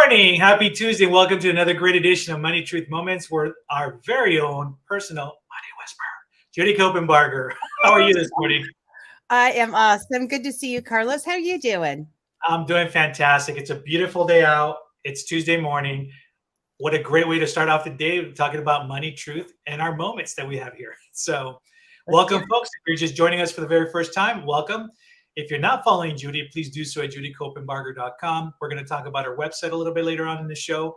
morning. Happy Tuesday. Welcome to another great edition of Money Truth Moments with our very own personal money whisperer, Judy Copenbarger. How are you this morning? I am awesome. Good to see you, Carlos. How are you doing? I'm doing fantastic. It's a beautiful day out. It's Tuesday morning. What a great way to start off the day talking about money, truth, and our moments that we have here. So, welcome, folks. If you're just joining us for the very first time, welcome. If you're not following Judy, please do so at judycopenbarger.com. We're going to talk about our website a little bit later on in the show.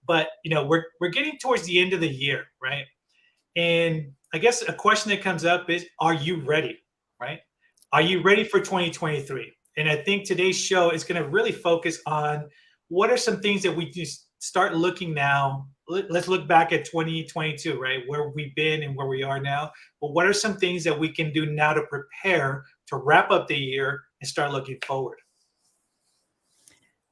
But, we're getting towards the end of the year, right? And I guess a question that comes up is, are you ready, right? Are you ready for 2023? And I think today's show is going to really focus on what are some things that we just start looking now. Let's look back at 2022, right? Where we've been and where we are now. But what are some things that we can do now to prepare to wrap up the year and start looking forward?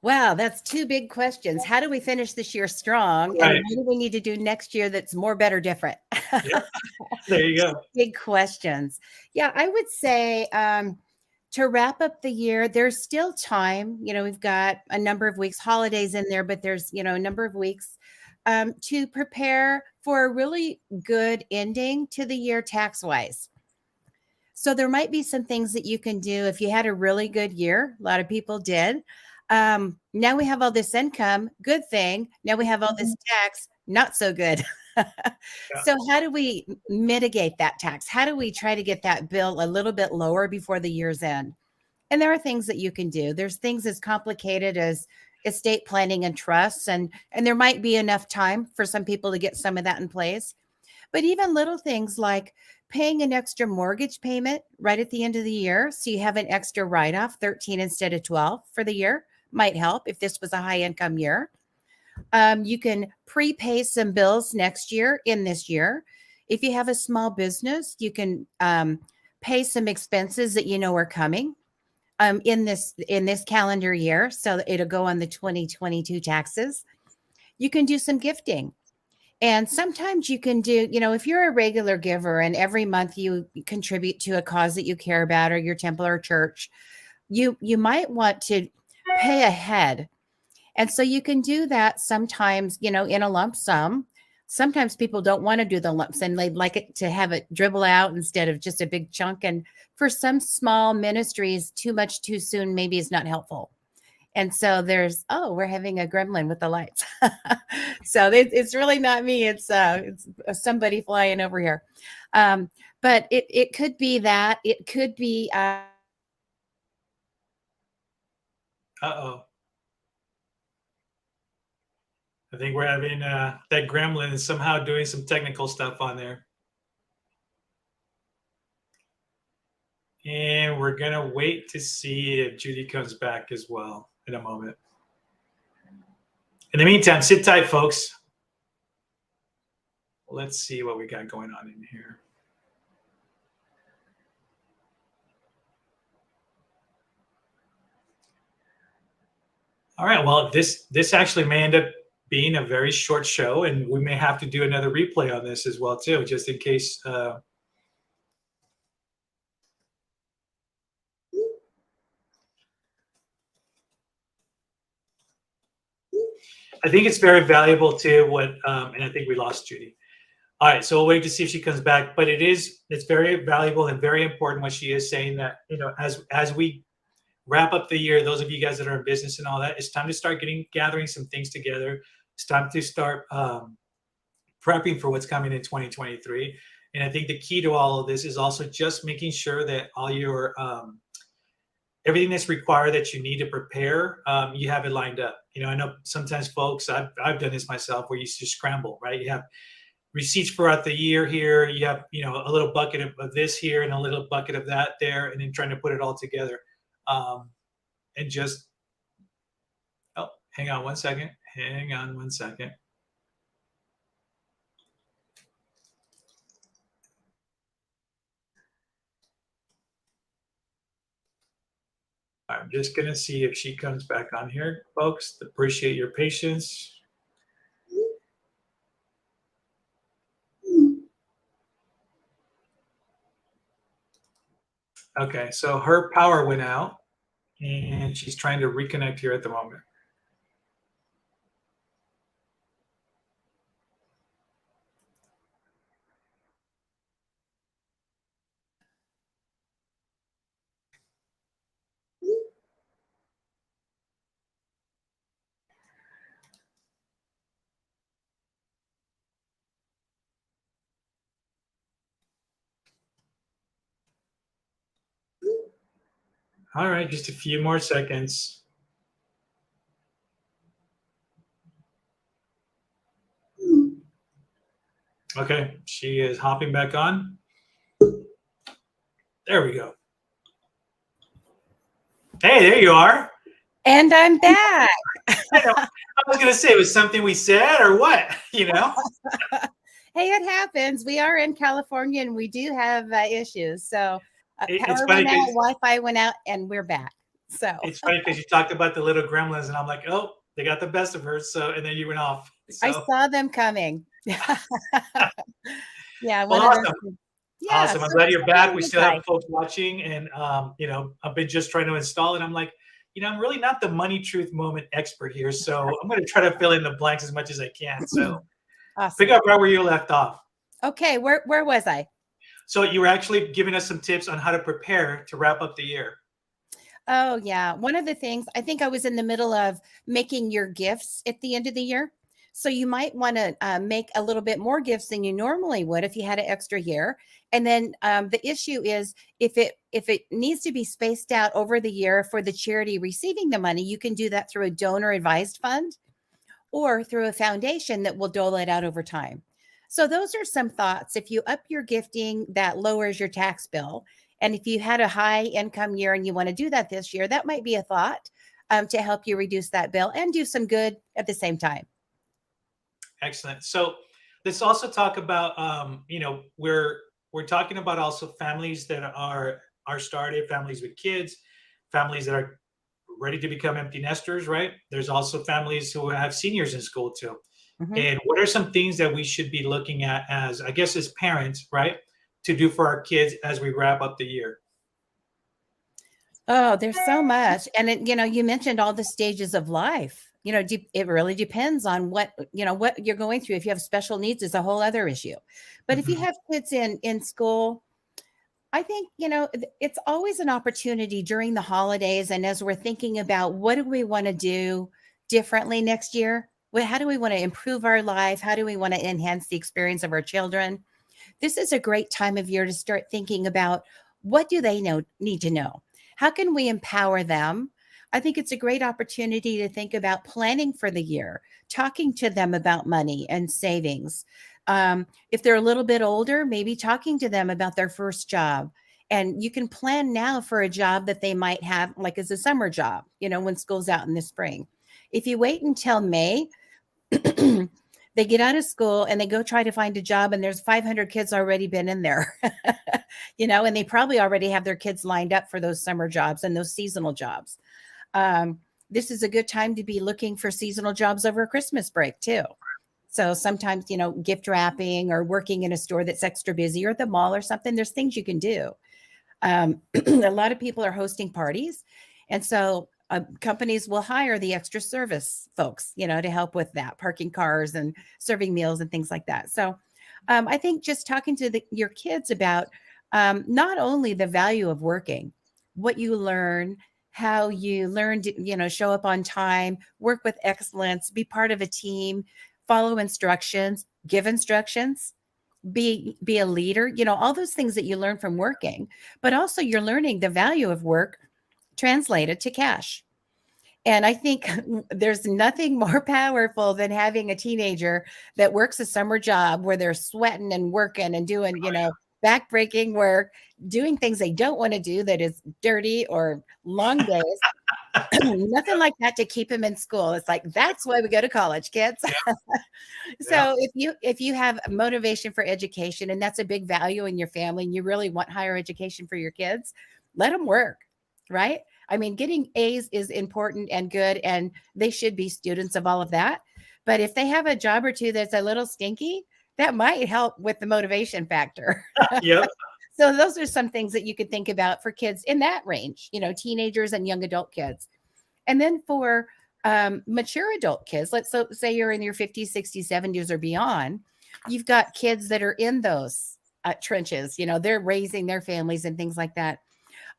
Wow, that's two big questions. How do we finish this year strong? Right. And what do we need to do next year that's more, better, different? Yep. There you go. Big questions. Yeah, I would say to wrap up the year, there's still time. We've got a number of weeks, holidays in there, but there's, a number of weeks to prepare for a really good ending to the year tax-wise. So there might be some things that you can do if you had a really good year. A lot of people did. Now we have all this income, good thing. Now we have all this tax, not so good. So how do we mitigate that tax? How do we try to get that bill a little bit lower before the year's end? And there are things that you can do. There's things as complicated as estate planning and trusts, and there might be enough time for some people to get some of that in place. But even little things like paying an extra mortgage payment right at the end of the year, so you have an extra write-off, 13 instead of 12 for the year, might help if this was a high income year. You can prepay some bills next year in this year. If you have a small business, you can pay some expenses that you know are coming in this calendar year, so it'll go on the 2022 taxes. You can do some gifting. And sometimes you can do, if you're a regular giver and every month you contribute to a cause that you care about or your temple or church, you might want to pay ahead. And so you can do that sometimes, in a lump sum. Sometimes people don't want to do the lumps and they'd like it to have it dribble out instead of just a big chunk. And for some small ministries, too much too soon maybe is not helpful. And so we're having a gremlin with the lights. So it's really not me. It's somebody flying over here. But it could be that. It could be. Uh-oh. I think we're having that gremlin is somehow doing some technical stuff on there. And we're going to wait to see if Judy comes back as well in a moment. In the meantime, sit tight, folks. Let's see what we got going on in here. All right. Well, this actually may end up being a very short show, and we may have to do another replay on this as well, too, just in case. I think it's very valuable too. And I think we lost Judy. All right, so we'll wait to see if she comes back. But it's very valuable and very important what she is saying, that as we wrap up the year, those of you guys that are in business and all that, it's time to start gathering some things together. It's time to start prepping for what's coming in 2023. And I think the key to all of this is also just making sure that all your everything that's required that you need to prepare, you have it lined up. I know sometimes folks, I've done this myself, where you just scramble, right? You have receipts throughout the year here. You have, a little bucket of this here and a little bucket of that there, and then trying to put it all together. And just, hang on one second. I'm just going to see if she comes back on here, folks. Appreciate your patience. Okay, so her power went out, and she's trying to reconnect here at the moment. All right, just a few more seconds. Okay, she is hopping back on. There we go. Hey, there you are. And I'm back. I was going to say, was something we said or what? Hey, it happens. We are in California and we do have issues. So It's power funny went out, because Wi-Fi went out, and we're back. So you talked about the little gremlins, and I'm like, oh, they got the best of her. So, and then you went off. I So, saw them coming. Yeah, well, one of those. awesome. Yeah, Awesome. I'm so glad you're back. We it's still have like, folks watching, and I've been just trying to install it. I'm like, I'm really not the money truth moment expert here, so I'm going to try to fill in the blanks as much as I can. So, awesome. pick up right where you left off. Okay, where was I? So, you were actually giving us some tips on how to prepare to wrap up the year. Oh, yeah. One of the things I think I was in the middle of making your gifts at the end of the year. So you might want to make a little bit more gifts than you normally would if you had an extra year. And then the issue is if it needs to be spaced out over the year for the charity receiving the money, you can do that through a donor advised fund or through a foundation that will dole it out over time. So those are some thoughts. If you up your gifting, that lowers your tax bill. And if you had a high income year and you want to do that this year, that might be a thought to help you reduce that bill and do some good at the same time. Excellent. So let's also talk about, we're talking about also families that are started, families with kids, families that are ready to become empty nesters, right? There's also families who have seniors in school too. Mhm. And what are some things that we should be looking at as, I guess, as parents, right, to do for our kids as we wrap up the year? Oh, there's so much. And you mentioned all the stages of life. It really depends on what you're going through. If you have special needs, is a whole other issue. But if you Mhm. have kids in school, I think, it's always an opportunity during the holidays. And as we're thinking about what do we want to do differently next year? How do we want to improve our life? How do we want to enhance the experience of our children? This is a great time of year to start thinking about what do they need to know? How can we empower them? I think it's a great opportunity to think about planning for the year, talking to them about money and savings. If they're a little bit older, maybe talking to them about their first job. And you can plan now for a job that they might have, like as a summer job, when school's out in the spring. If you wait until May, they get out of school and they go try to find a job and there's 500 kids already been in there, and they probably already have their kids lined up for those summer jobs and those seasonal jobs. This is a good time to be looking for seasonal jobs over Christmas break too. So sometimes, gift wrapping or working in a store that's extra busy or at the mall or something, there's things you can do. A lot of people are hosting parties. And so companies will hire the extra service folks, to help with that, parking cars and serving meals and things like that. So I think just talking to your kids about not only the value of working, what you learn, how you learn to, show up on time, work with excellence, be part of a team, follow instructions, give instructions, be a leader, all those things that you learn from working, but also you're learning the value of work translated to cash. And I think there's nothing more powerful than having a teenager that works a summer job where they're sweating and working and doing, backbreaking work, doing things they don't want to do that is dirty or long days. Nothing like that to keep them in school. It's like, that's why we go to college, kids. Yeah. So if you have motivation for education and that's a big value in your family and you really want higher education for your kids, let them work, right? I mean, getting A's is important and good, and they should be students of all of that. But if they have a job or two that's a little stinky, that might help with the motivation factor. Yep. So those are some things that you could think about for kids in that range, teenagers and young adult kids. And then for mature adult kids, say you're in your 50s, 60s, 70s or beyond, you've got kids that are in those trenches, they're raising their families and things like that.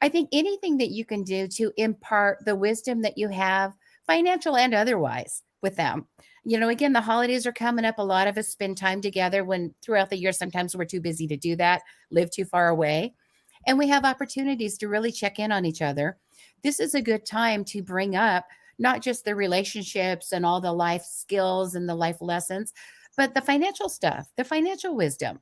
I think anything that you can do to impart the wisdom that you have, financial and otherwise, with them. Again, the holidays are coming up. A lot of us spend time together when throughout the year, sometimes we're too busy to do that, live too far away. And we have opportunities to really check in on each other, this is a good time to bring up not just the relationships and all the life skills and the life lessons, but the financial stuff, the financial wisdom.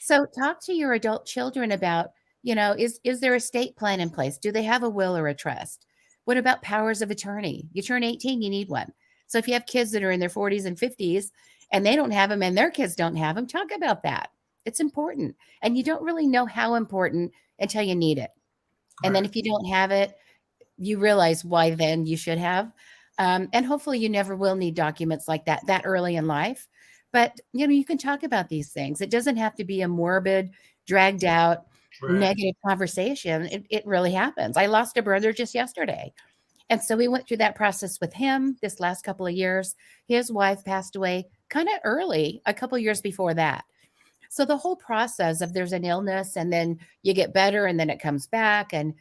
So talk to your adult children about, is there a estate plan in place? Do they have a will or a trust? What about powers of attorney? You turn 18, you need one. So if you have kids that are in their 40s and 50s and they don't have them and their kids don't have them, talk about that. It's important. And you don't really know how important until you need it. And then Right. if you don't have it, you realize why then you should have. And hopefully you never will need documents like that early in life. But you can talk about these things. It doesn't have to be a morbid, dragged out, Right. negative conversation. It really happens. I lost a brother just yesterday. And so we went through that process with him this last couple of years. His wife passed away kind of early, a couple of years before that. So the whole process of there's an illness and then you get better and then it comes back, and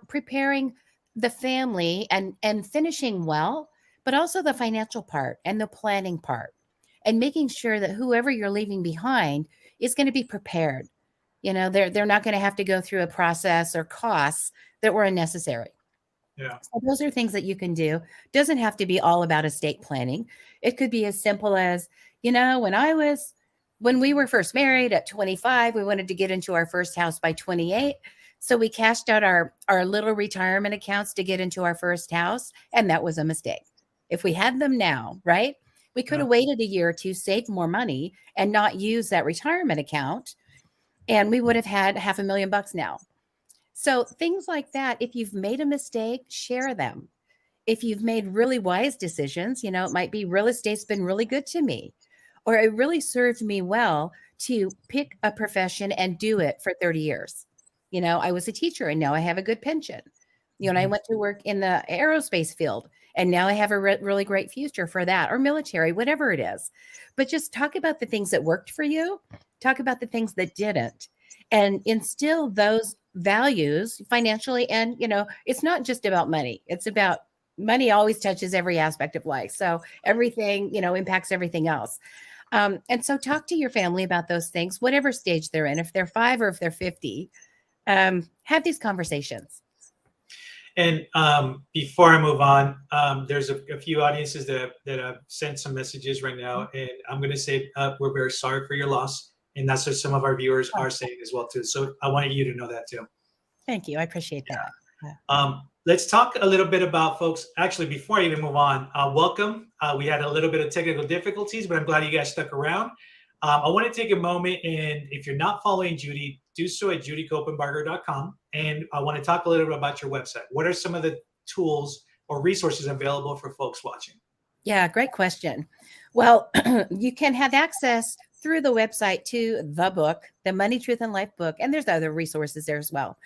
preparing the family and finishing well, but also the financial part and the planning part and making sure that whoever you're leaving behind is going to be prepared. They're not going to have to go through a process or costs that were unnecessary. Yeah. So those are things that you can do. Doesn't have to be all about estate planning. It could be as simple as, when we were first married at 25, we wanted to get into our first house by 28. So we cashed out our little retirement accounts to get into our first house. And that was a mistake. If we had them now, right? We could Yeah. have waited a year to save more money and not use that retirement account. And we would have had $500,000 now. So things like that, if you've made a mistake, share them. If you've made really wise decisions, it might be real estate's been really good to me, or it really served me well to pick a profession and do it for 30 years. I was a teacher and now I have a good pension. And I Mhm. went to work in the aerospace field and now I have a really great future for that, or military, whatever it is. But just talk about the things that worked for you, talk about the things that didn't, and instill those values financially. And, it's not just about money. It's about money always touches every aspect of life. So everything, impacts everything else. And so talk to your family about those things, whatever stage they're in, if they're 5 or if they're 50, have these conversations. And before I move on, there's a few audiences that have sent some messages right now, and I'm going to say we're very sorry for your loss, and that's what some of our viewers are saying as well too. So I wanted you to know that too. Thank you. I appreciate that. Let's talk a little bit about, folks. Actually, before I even move on, welcome. We had a little bit of technical difficulties, but I'm glad you guys stuck around. I want to take a moment, and if you're not following Judy, do so at judycopenbarger.com. And I want to talk a little bit about your website. What are some of the tools or resources available for folks watching? Yeah, great question. Well, you can have access through the website to the book, the Money, Truth, and Life book, and there's other resources there as well.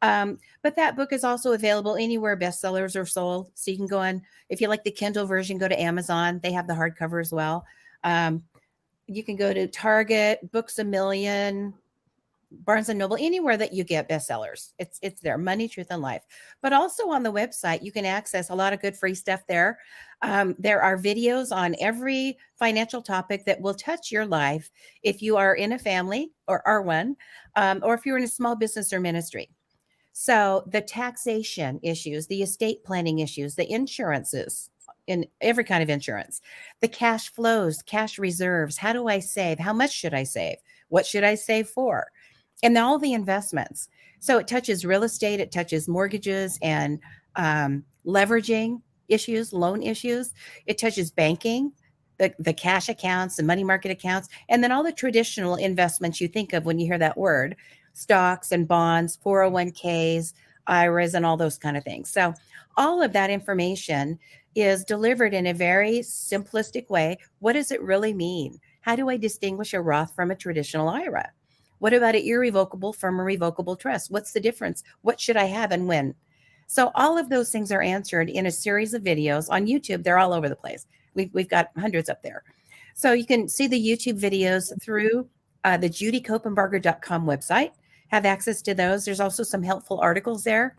But that book is also available anywhere bestsellers are sold. So you can go on, if you like the Kindle version, go to Amazon. They have the hardcover as well. You can go to Target, Books A Million, Barnes and Noble, anywhere that you get bestsellers. It's there, Money, Truth, and Life. But also on the website, you can access a lot of good free stuff there. There are videos on every financial topic that will touch your life if you are in a family or are one, or if you're in a small business or ministry. So the taxation issues, the estate planning issues, the insurances, in every kind of insurance, the cash flows, cash reserves. How do I save? How much should I save? What should I save for? And all the investments. So it touches real estate, it touches mortgages and leveraging issues, loan issues. It touches banking, the cash accounts, the money market accounts, and then all the traditional investments you think of when you hear that word, stocks and bonds, 401ks, IRAs, and all those kind of things. So all of that information is delivered in a very simplistic way. What does it really mean? How do I distinguish a Roth from a traditional IRA? What about an irrevocable from a revocable trust? What's the difference? What should I have and when? So all of those things are answered in a series of videos on YouTube. They're all over the place. We've got hundreds up there. So you can see the YouTube videos through the judycopenbarger.com website, have access to those. There's also some helpful articles there.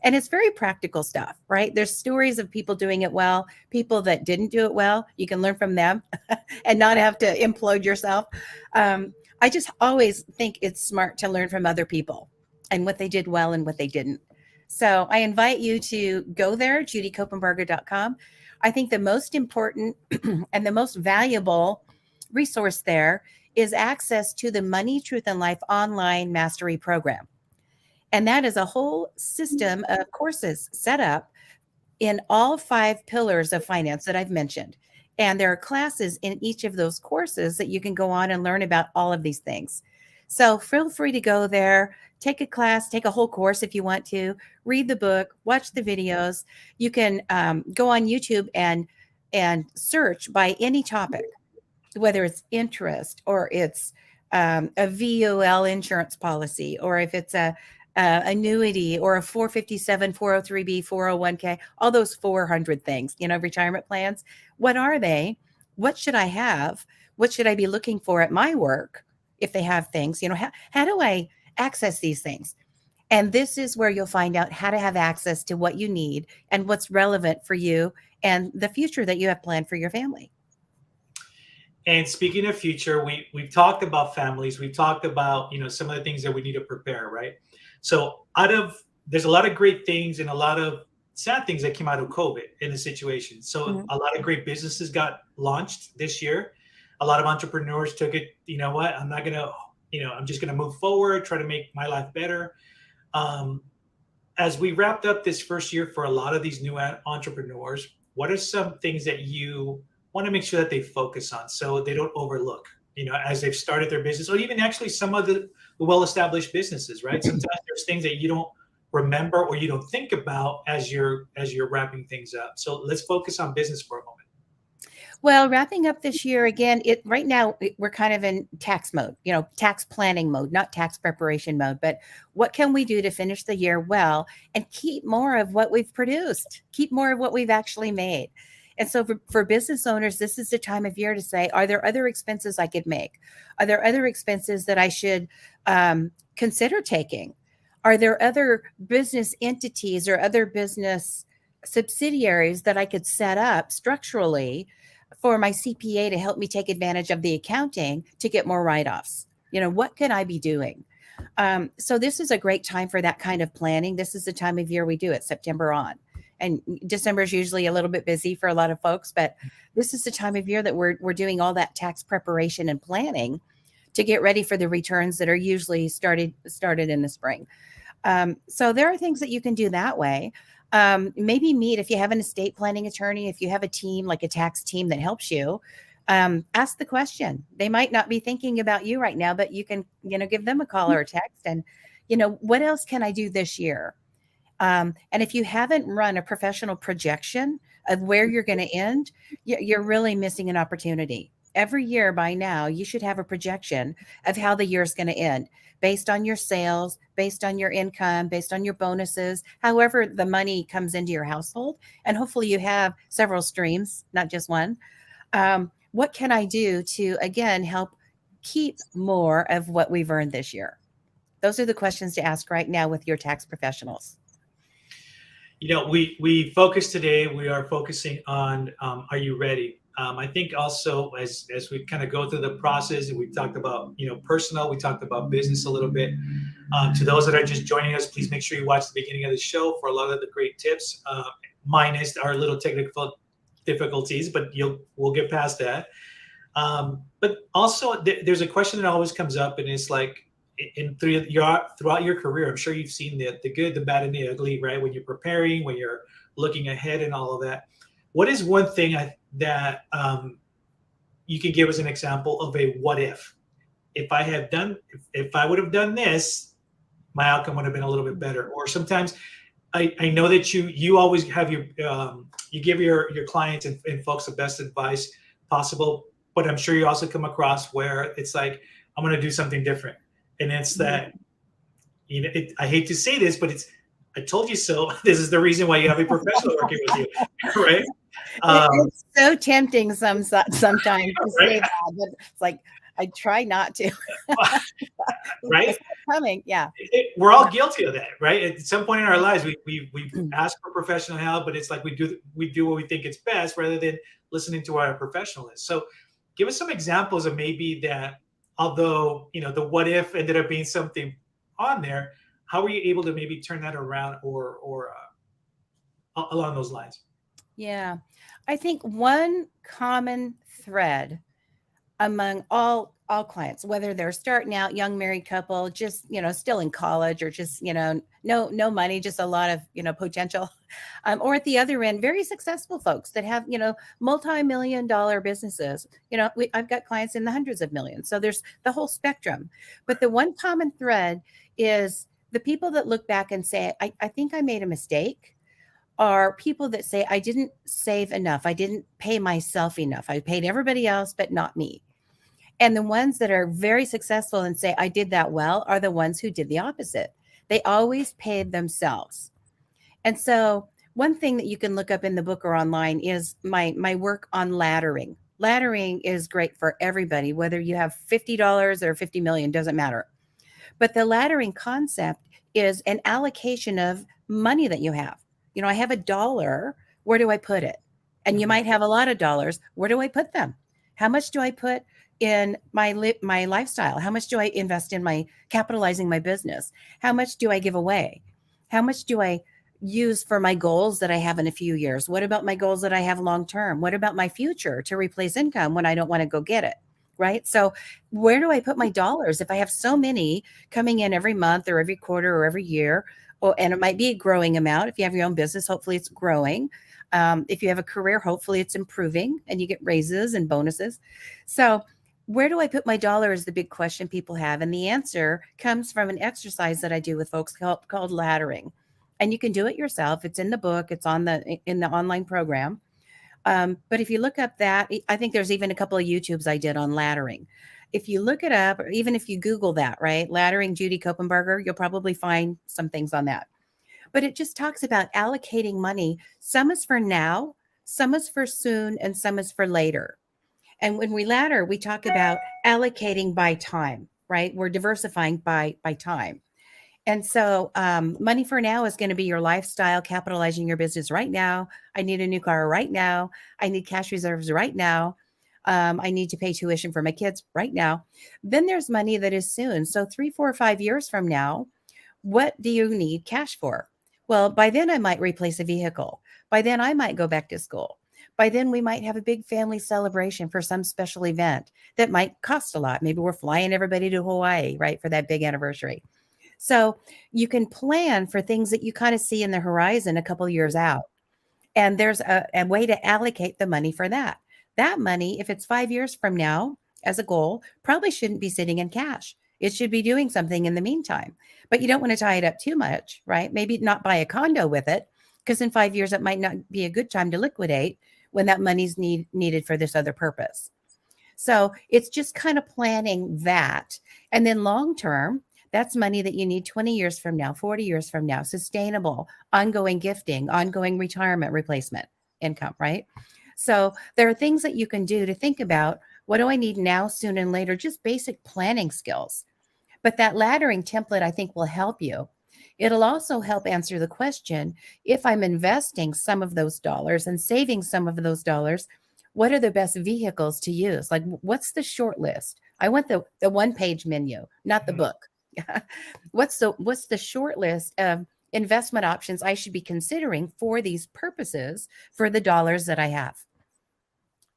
And it's very practical stuff, right? There's stories of people doing it well, people that didn't do it well. You can learn from them and not have to implode yourself. I just always think it's smart to learn from other people and what they did well and what they didn't. So I invite you to go there, judycopenbarger.com. I think the most important and the most valuable resource there is access to the Money, Truth, and Life online mastery program. And that is a whole system of courses set up in all 5 pillars of finance that I've mentioned. And there are classes in each of those courses that you can go on and learn about all of these things. So feel free to go there, take a class, take a whole course if you want to, read the book, watch the videos. You can go on YouTube and search by any topic, whether it's interest or it's a VOL insurance policy, or if it's a annuity or a 457, 403b, 401k, all those 400 things, retirement plans. What are they? What should I have? What should I be looking for at my work if they have things? How do I access these things? And this is where you'll find out how to have access to what you need and what's relevant for you and the future that you have planned for your family. And speaking of future, we've talked about families. We've talked about some of the things that we need to prepare, right? So there's a lot of great things and a lot of sad things that came out of COVID in the situation. So a lot of great businesses got launched this year. A lot of entrepreneurs took it. You know what? I'm not gonna. I'm just gonna move forward, try to make my life better. As we wrapped up this first year for a lot of these new entrepreneurs, what are some things that you want to make sure that they focus on so they don't overlook, as they've started their business, or even actually some of the well-established businesses, right? Sometimes there's things that you don't remember or you don't think about as you're wrapping things up. So let's focus on business for a moment. Well, wrapping up this year again, right now we're kind of in tax mode, tax planning mode, not tax preparation mode. But what can we do to finish the year well and keep more of what we've produced, keep more of what we've actually made? And so for business owners, this is the time of year to say, are there other expenses I could make? Are there other expenses that I should consider taking? Are there other business entities or other business subsidiaries that I could set up structurally for my CPA to help me take advantage of the accounting to get more write-offs? What can I be doing? So this is a great time for that kind of planning. This is the time of year we do it, September on. And December is usually a little bit busy for a lot of folks, but this is the time of year that we're doing all that tax preparation and planning to get ready for the returns that are usually started in the spring. So there are things that you can do that way. Maybe meet, if you have an estate planning attorney, if you have a team, like a tax team that helps you, ask the question. They might not be thinking about you right now, but you can, give them a call or a text and, what else can I do this year? And if you haven't run a professional projection of where you're going to end, you're really missing an opportunity. Every year by now, you should have a projection of how the year is going to end based on your sales, based on your income, based on your bonuses, however the money comes into your household. And hopefully you have several streams, not just one. What can I do to, again, help keep more of what we've earned this year? Those are the questions to ask right now with your tax professionals. We focus today, we are focusing on, are you ready? I think also as we kind of go through the process, and we've talked about, personal, we talked about business a little bit. To those that are just joining us, please make sure you watch the beginning of the show for a lot of the great tips, minus our little technical difficulties, but we'll get past that. But also there's a question that always comes up, and it's like, throughout your career, I'm sure you've seen the good, the bad, and the ugly, right? When you're preparing, when you're looking ahead and all of that. What is one thing that you can give as an example of a what if? If I would have done this, my outcome would have been a little bit better. Or sometimes I know that you always have you give your clients and folks the best advice possible, but I'm sure you also come across where it's like, I'm going to do something different. And it's that, I hate to say this, but I told you so. This is the reason why you have a professional working with you, right? It's so tempting sometimes to say that, but it's like, I try not to. Right? Coming, yeah. We're all guilty of that, right? At some point in our lives, we ask for professional help, but it's like we do what we think is best rather than listening to what our professional is. So give us some examples of maybe that, although the what if ended up being something on there, How were you able to maybe turn that around, or along those lines? Yeah. I think one common thread among all clients, whether they're starting out, young married couple, just still in college, or just no money, just a lot of potential, or at the other end, very successful folks that have multi-million dollar businesses. I've got clients in the hundreds of millions, so there's the whole spectrum. But the one common thread is the people that look back and say, I think I made a mistake, are people that say, I didn't save enough, I didn't pay myself enough, I paid everybody else but not me. And the ones that are very successful and say, I did that well, are the ones who did the opposite. They always paid themselves. And so one thing that you can look up in the book or online is my work on laddering. Laddering is great for everybody, whether you have $50 or 50 million, doesn't matter. But the laddering concept is an allocation of money that you have. I have $1. Where do I put it? And you Mhm. might have a lot of dollars. Where do I put them? How much do I put in my lifestyle? How much do I invest in my capitalizing my business? How much do I give away? How much do I use for my goals that I have in a few years? What about my goals that I have long term? What about my future to replace income when I don't want to go get it? Right? So where do I put my dollars if I have so many coming in every month or every quarter or every year? And it might be a growing amount. If you have your own business, hopefully it's growing. If you have a career, hopefully it's improving and you get raises and bonuses. So where do I put my dollar is the big question people have. And the answer comes from an exercise that I do with folks called laddering. And you can do it yourself. It's in the book. It's in the online program. But if you look up that, I think there's even a couple of YouTubes I did on laddering. If you look it up, or even if you Google that, right, laddering Judy Copenbarger, you'll probably find some things on that. But it just talks about allocating money. Some is for now, some is for soon, and some is for later. And when we ladder, we talk about allocating by time, right? We're diversifying by time. And so, money for now is going to be your lifestyle, capitalizing your business right now. I need a new car right now. I need cash reserves right now. I need to pay tuition for my kids right now. Then there's money that is soon. So 3, 4, 5 years from now, what do you need cash for? Well, by then I might replace a vehicle. By then I might go back to school. By then we might have a big family celebration for some special event that might cost a lot. Maybe we're flying everybody to Hawaii, right, for that big anniversary. So you can plan for things that you kind of see in the horizon a couple years out. And there's a way to allocate the money for that. That money, if it's 5 years from now as a goal, probably shouldn't be sitting in cash. It should be doing something in the meantime. But you don't want to tie it up too much, right? Maybe not buy a condo with it, because in 5 years, it might not be a good time to liquidate when that money's needed for this other purpose. So it's just kind of planning that. And then long term, that's money that you need 20 years from now, 40 years from now, sustainable, ongoing gifting, ongoing retirement replacement income, right? So there are things that you can do to think about, what do I need now, soon, and later? Just basic planning skills. But that laddering template, I think, will help you. It'll also help answer the question, if I'm investing some of those dollars and saving some of those dollars, what are the best vehicles to use? Like, what's the short list? I want the one-page menu, not the Mhm. book. What's the short list of investment options I should be considering for these purposes for the dollars that I have?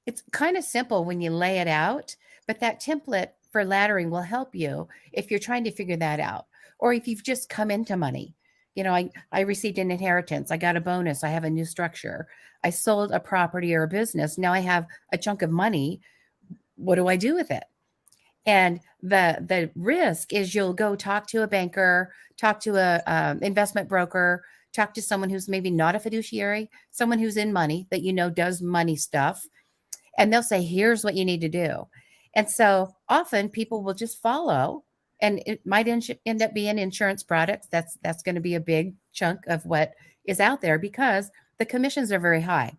It's kind of simple when you lay it out, but that template for laddering will help you if you're trying to figure that out. Or if you've just come into money. I received an inheritance. I got a bonus. I have a new structure. I sold a property or a business. Now I have a chunk of money. What do I do with it? And the risk is you'll go talk to a banker, talk to a investment broker, talk to someone who's maybe not a fiduciary, someone who's in money that does money stuff, and they'll say, here's what you need to do. And so often people will just follow, and it might end up being insurance products. That's going to be a big chunk of what is out there, because the commissions are very high.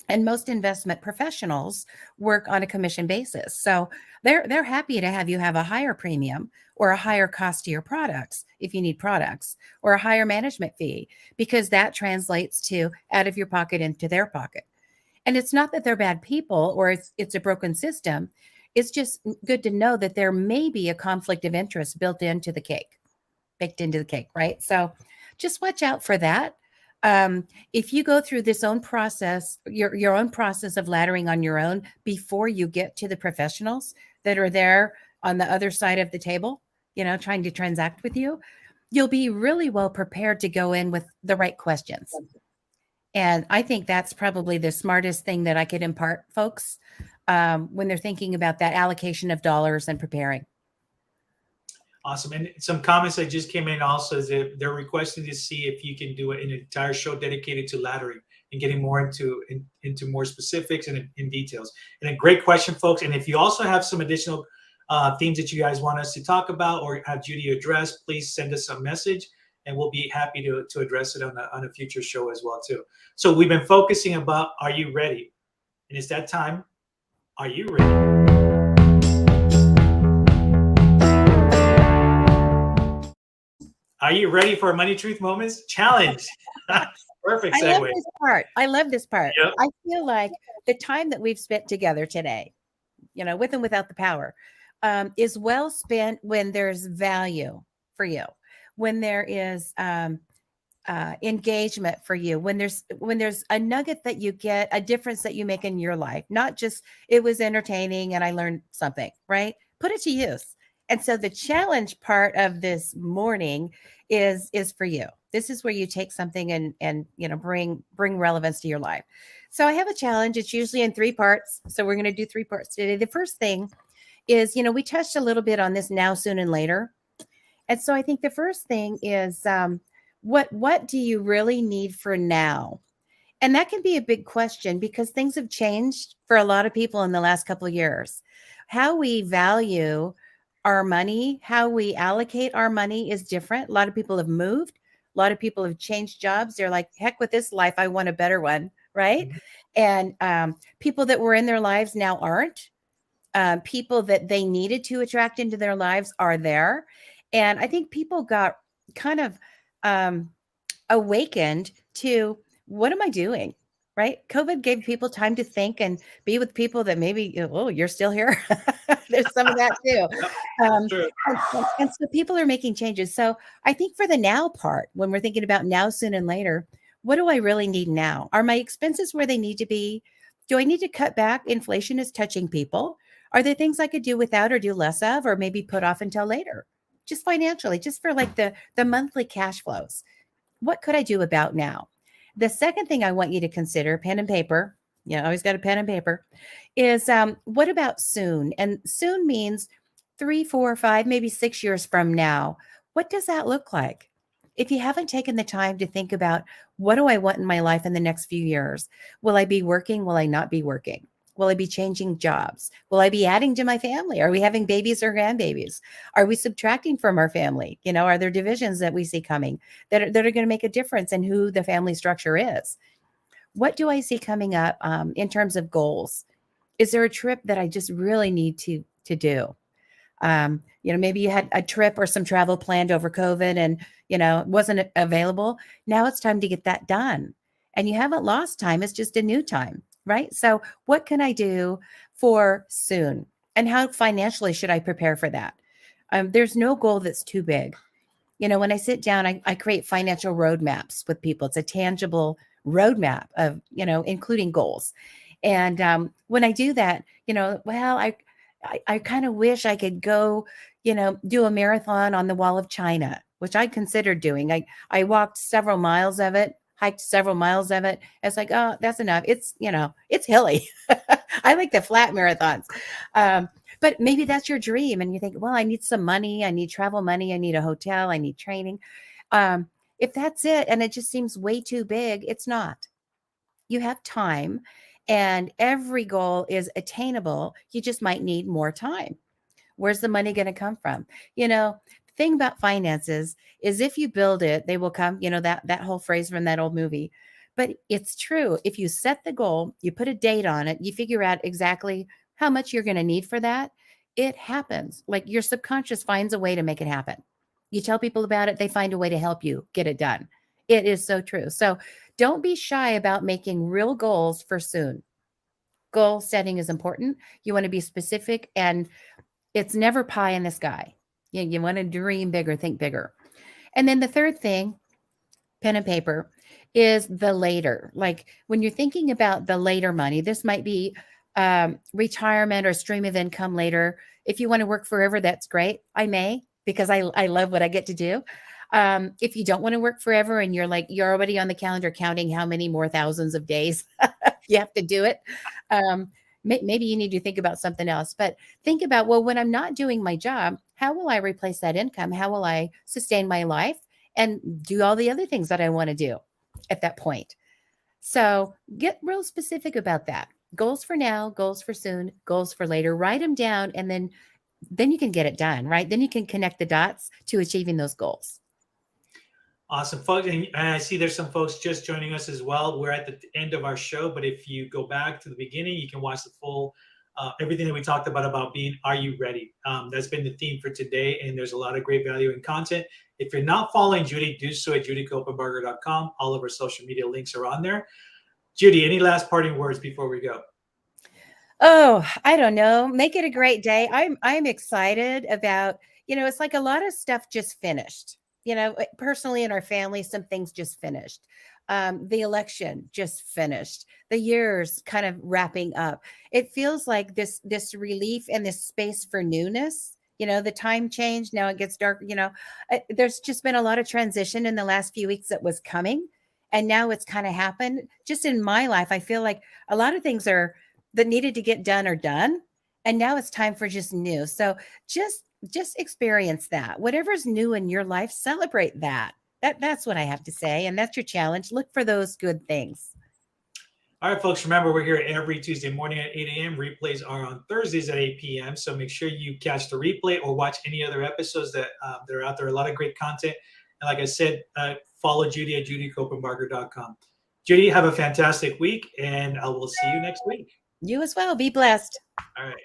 And most investment professionals work on a commission basis. So they're happy to have you have a higher premium or a higher cost to your products if you need products, or a higher management fee, because that translates to out of your pocket into their pocket. And it's not that they're bad people or it's a broken system. It's just good to know that there may be a conflict of interest built into the cake, baked into the cake, right? So just watch out for that. If you go through this own process, your own process of laddering on your own before you get to the professionals that are there on the other side of the table, trying to transact with you, you'll be really well prepared to go in with the right questions. And I think that's probably the smartest thing that I could impart folks when they're thinking about that allocation of dollars and preparing. Awesome. And some comments that just came in also is that they're requesting to see if you can do an entire show dedicated to laddering and getting more into more specifics and in details. And a great question, folks. And if you also have some additional themes that you guys want us to talk about or have Judy address, please send us a message and we'll be happy to address it on a future show as well too. So we've been focusing about, are you ready? And it's that time. Are you ready? Are you ready for Money Truth Moments Challenge? Perfect segue. I love this part. Yep. I feel like the time that we've spent together today, with and without the power, is well spent when there's value for you, when there is engagement for you, when there's a nugget that you get, a difference that you make in your life, not just it was entertaining and I learned something, right? Put it to use. And so the challenge part of this morning is for you. This is where you take something and bring relevance to your life. So I have a challenge. It's usually in 3 parts. So we're going to do 3 parts today. The first thing is, we touched a little bit on this now, soon, and later. And so I think the first thing is what do you really need for now? And that can be a big question because things have changed for a lot of people in the last couple of years. How we value our money, how we allocate our money is different. A lot of people have moved. A lot of people have changed jobs. They're like, heck with this life. I want a better one. Right. Mm-hmm. And people that were in their lives now aren't. People that they needed to attract into their lives are there. And I think people got kind of awakened to, what am I doing? Right? COVID gave people time to think and be with people that maybe, oh, you're still here. There's some of that too. And so people are making changes. So I think for the now part, when we're thinking about now, soon, and later, what do I really need now? Are my expenses where they need to be? Do I need to cut back? Inflation is touching people. Are there things I could do without or do less of, or maybe put off until later? Just financially, just for like the monthly cash flows. What could I do about now? The second thing I want you to consider, pen and paper, always got a pen and paper, is what about soon? And soon means 3, 4, 5, maybe 6 years from now. What does that look like? If you haven't taken the time to think about, what do I want in my life in the next few years? Will I be working? Will I not be working? Will I be changing jobs? Will I be adding to my family? Are we having babies or grandbabies? Are we subtracting from our family? Are there divisions that we see coming that are going to make a difference in who the family structure is? What do I see coming up in terms of goals? Is there a trip that I just really need to do? Maybe you had a trip or some travel planned over COVID and, it wasn't available. Now it's time to get that done. And you haven't lost time. It's just a new time, right? So what can I do for soon? And how financially should I prepare for that? There's no goal that's too big. When I sit down, I create financial roadmaps with people. It's a tangible roadmap of, including goals. And when I do that, I kind of wish I could go, do a marathon on the Wall of China, which I considered doing. I walked several miles of it, hiked several miles of it. It's like, oh, that's enough. It's, it's hilly. I like the flat marathons. But maybe that's your dream. And you think, well, I need some money. I need travel money. I need a hotel. I need training. If that's it, and it just seems way too big, it's not. You have time. And every goal is attainable. You just might need more time. Where's the money going to come from? The thing about finances is if you build it, they will come, that whole phrase from that old movie. But it's true. If you set the goal, you put a date on it, you figure out exactly how much you're going to need for that, it happens. Like your subconscious finds a way to make it happen. You tell people about it, they find a way to help you get it done. It is so true. So don't be shy about making real goals for soon. Goal setting is important. You want to be specific, and it's never pie in the sky. You want to dream bigger, think bigger. And then the third thing, pen and paper, is the later. Like when you're thinking about the later money, this might be retirement or stream of income later. If you want to work forever, that's great. I may, because I love what I get to do. If you don't want to work forever and you're already on the calendar counting how many more thousands of days you have to do it, maybe you need to think about something else. But think about, well, when I'm not doing my job, how will I replace that income? How will I sustain my life and do all the other things that I want to do at that point? So get real specific about that. Goals for now, goals for soon, goals for later. Write them down, and then you can get it done, right? Then you can connect the dots to achieving those goals. Awesome, folks. And I see there's some folks just joining us as well. We're at the end of our show, but if you go back to the beginning, you can watch the full everything that we talked about being, are you ready? That's been the theme for today, and there's a lot of great value in content. If you're not following Judy, do so at judycopenbarger.com. All of our social media links are on there. Judy, any last parting words before we go? Oh, I don't know. Make it a great day. I'm excited about, it's like a lot of stuff just finished. Personally in our family, some things just finished. The election just finished. The year's kind of wrapping up. It feels like this relief and this space for newness. The time change. Now it gets dark. There's just been a lot of transition in the last few weeks that was coming, and now it's kind of happened. Just in my life, I feel like a lot of things that needed to get done are done, and now it's time for just new. So just experience that. Whatever's new in your life, celebrate that. That's what I have to say, and that's your challenge. Look for those good things. All right, folks, remember we're here every Tuesday morning at 8 a.m. Replays are on Thursdays at 8 p.m. So make sure you catch the replay or watch any other episodes that are out there. A lot of great content. And like I said, follow Judy at judycopenbarger.com. Judy, have a fantastic week, and I will see you next week. You as well. Be blessed. All right.